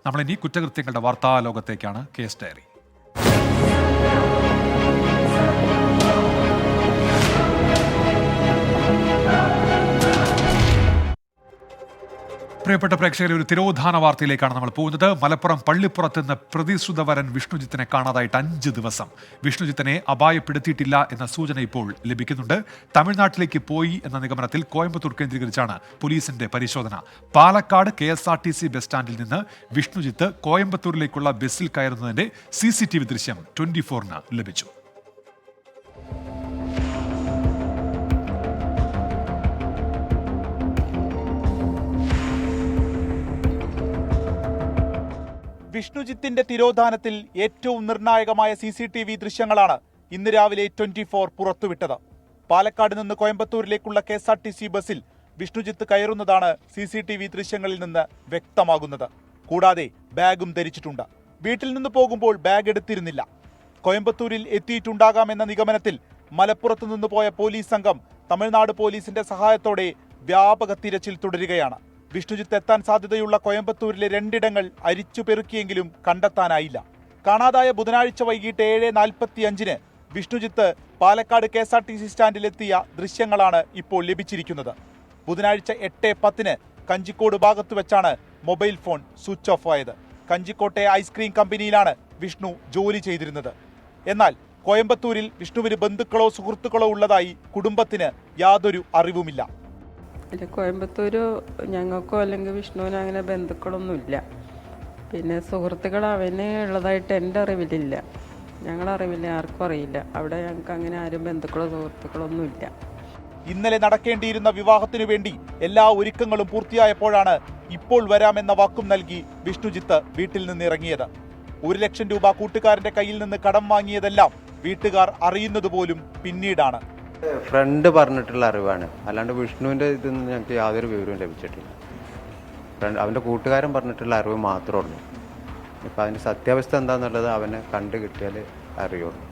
നമ്മളിനി കുറ്റകൃത്യങ്ങളുടെ വാർത്താലോകത്തേക്കാണ്. Case diary. പ്രിയപ്പെട്ട പ്രേക്ഷകരെ, ഒരു തിരോധാന വാർത്തയിലേക്കാണ് നമ്മൾ പോകുന്നത്. മലപ്പുറം പള്ളിപ്പുറത്ത് നിന്ന് പ്രതിശ്രുതവരൻ വിഷ്ണുജിത്തിനെ കാണാതായിട്ട് 5 ദിവസം. വിഷ്ണുജിത്തിനെ അപായപ്പെടുത്തിയിട്ടില്ല എന്ന സൂചന ഇപ്പോൾ ലഭിക്കുന്നുണ്ട്. തമിഴ്നാട്ടിലേക്ക് പോയി എന്ന നിഗമനത്തിൽ കോയമ്പത്തൂർ കേന്ദ്രീകരിച്ചാണ് പോലീസിന്റെ പരിശോധന. പാലക്കാട് KSRTC ബസ് സ്റ്റാൻഡിൽ നിന്ന് വിഷ്ണുജിത്ത് കോയമ്പത്തൂരിലേക്കുള്ള ബസ്സിൽ കയറുന്നതിന്റെ CCTV ദൃശ്യം 24-ന് ലഭിച്ചു. വിഷ്ണുജിത്തിന്റെ തിരോധാനത്തിൽ ഏറ്റവും നിർണായകമായ CCTV ദൃശ്യങ്ങളാണ് ഇന്ന് രാവിലെ 24 പുറത്തുവിട്ടത്. പാലക്കാട് നിന്ന് കോയമ്പത്തൂരിലേക്കുള്ള KSRTC ബസ്സിൽ വിഷ്ണുജിത്ത് കയറുന്നതാണ് CCTV ദൃശ്യങ്ങളിൽ നിന്ന് വ്യക്തമാകുന്നത്. കൂടാതെ ബാഗും ധരിച്ചിട്ടുണ്ട്. വീട്ടിൽ നിന്ന് പോകുമ്പോൾ ബാഗ് എടുത്തിരുന്നില്ല. കോയമ്പത്തൂരിൽ എത്തിയിട്ടുണ്ടാകാമെന്ന നിഗമനത്തിൽ മലപ്പുറത്ത് നിന്ന് പോയ പോലീസ് സംഘം തമിഴ്നാട് പോലീസിന്റെ സഹായത്തോടെ വ്യാപക തിരച്ചിൽ തുടരുകയാണ്. വിഷ്ണുജിത്ത് എത്താൻ സാധ്യതയുള്ള കോയമ്പത്തൂരിലെ 2 ഇടങ്ങൾ അരിച്ചുപെറുക്കിയെങ്കിലും കണ്ടെത്താനായില്ല. കാണാതായ ബുധനാഴ്ച വൈകിട്ട് 7:45-ന് വിഷ്ണുജിത്ത് പാലക്കാട് KSRTC സ്റ്റാൻഡിലെത്തിയ ദൃശ്യങ്ങളാണ് ഇപ്പോൾ ലഭിച്ചിരിക്കുന്നത്. ബുധനാഴ്ച 8:10-ന് കഞ്ചിക്കോട് ഭാഗത്ത് വെച്ചാണ് മൊബൈൽ ഫോൺ സ്വിച്ച് ഓഫ് ആയത്. കഞ്ചിക്കോട്ടെ ഐസ്ക്രീം കമ്പനിയിലാണ് വിഷ്ണു ജോലി ചെയ്തിരുന്നത്. എന്നാൽ കോയമ്പത്തൂരിൽ വിഷ്ണുവിന് ബന്ധുക്കളോ സുഹൃത്തുക്കളോ ഉള്ളതായി കുടുംബത്തിന് യാതൊരു അറിവുമില്ല. കോയമ്പത്തൂർ ഞങ്ങൾക്കോ അല്ലെങ്കിൽ വിഷ്ണുവിനോ അങ്ങനെ ബന്ധുക്കളൊന്നുമില്ല. പിന്നെ സുഹൃത്തുക്കൾ അവന് ഉള്ളതായിട്ട് എൻ്റെ അറിവിലില്ല. ഞങ്ങളറിവില്ല, ആർക്കും അറിയില്ല. അവിടെ ഞങ്ങൾക്ക് അങ്ങനെ ആരും ബന്ധുക്കളോ സുഹൃത്തുക്കളോ ഒന്നുമില്ല. ഇന്നലെ നടക്കേണ്ടിയിരുന്ന വിവാഹത്തിനു വേണ്ടി എല്ലാ ഒരുക്കങ്ങളും പൂർത്തിയായപ്പോഴാണ് ഇപ്പോൾ വരാമെന്ന വാക്കും നൽകി വിഷ്ണുജിത്ത് വീട്ടിൽ നിന്ന് ഇറങ്ങിയത്. 1 ലക്ഷം രൂപ കൂട്ടുകാരന്റെ കയ്യിൽ നിന്ന് കടം വാങ്ങിയതെല്ലാം വീട്ടുകാർ അറിയുന്നത് പോലും പിന്നീടാണ്. ഫ്രണ്ട് പറഞ്ഞിട്ടുള്ള അറിവാണ്, അല്ലാണ്ട് വിഷ്ണുവിൻ്റെ ഇതൊന്നും ഞങ്ങൾക്ക് യാതൊരു വിവരവും ലഭിച്ചിട്ടില്ല. അവൻ്റെ കൂട്ടുകാരൻ പറഞ്ഞിട്ടുള്ള അറിവ് മാത്രമേ ഉള്ളൂ. ഇപ്പം അതിൻ്റെ സത്യാവസ്ഥ എന്താണെന്നുള്ളത് അവനെ കണ്ടു കിട്ടിയാൽ അറിയുള്ളൂ.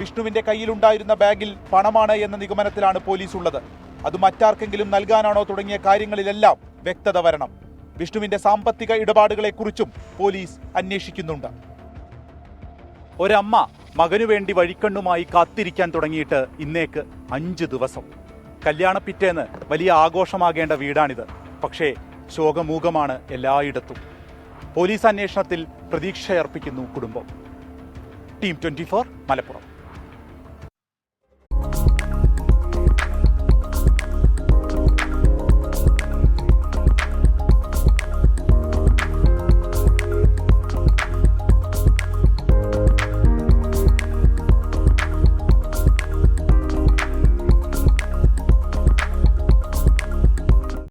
വിഷ്ണുവിന്റെ കയ്യിലുണ്ടായിരുന്ന ബാഗിൽ പണമാണ് എന്ന നിഗമനത്തിലാണ് പോലീസ് ഉള്ളത്. അത് മറ്റാർക്കെങ്കിലും നൽകാനാണോ തുടങ്ങിയ കാര്യങ്ങളിലെല്ലാം വ്യക്തത വരണം. വിഷ്ണുവിന്റെ സാമ്പത്തിക ഇടപാടുകളെക്കുറിച്ചും പോലീസ് അന്വേഷിക്കുന്നുണ്ട്. ഒരമ്മ മകനു വേണ്ടി വഴിക്കണ്ണുമായി കാത്തിരിക്കാൻ തുടങ്ങിയിട്ട് ഇന്നേക്ക് 5 ദിവസം. കല്യാണ പിറ്റേന്ന് വലിയ ആഘോഷമാകേണ്ട വീടാണിത്. പക്ഷേ ശോകമൂകമാണ് എല്ലായിടത്തും. പോലീസ് അന്വേഷണത്തിൽ പ്രതീക്ഷയർപ്പിക്കുന്നു കുടുംബം. ടീം 24 മലപ്പുറം.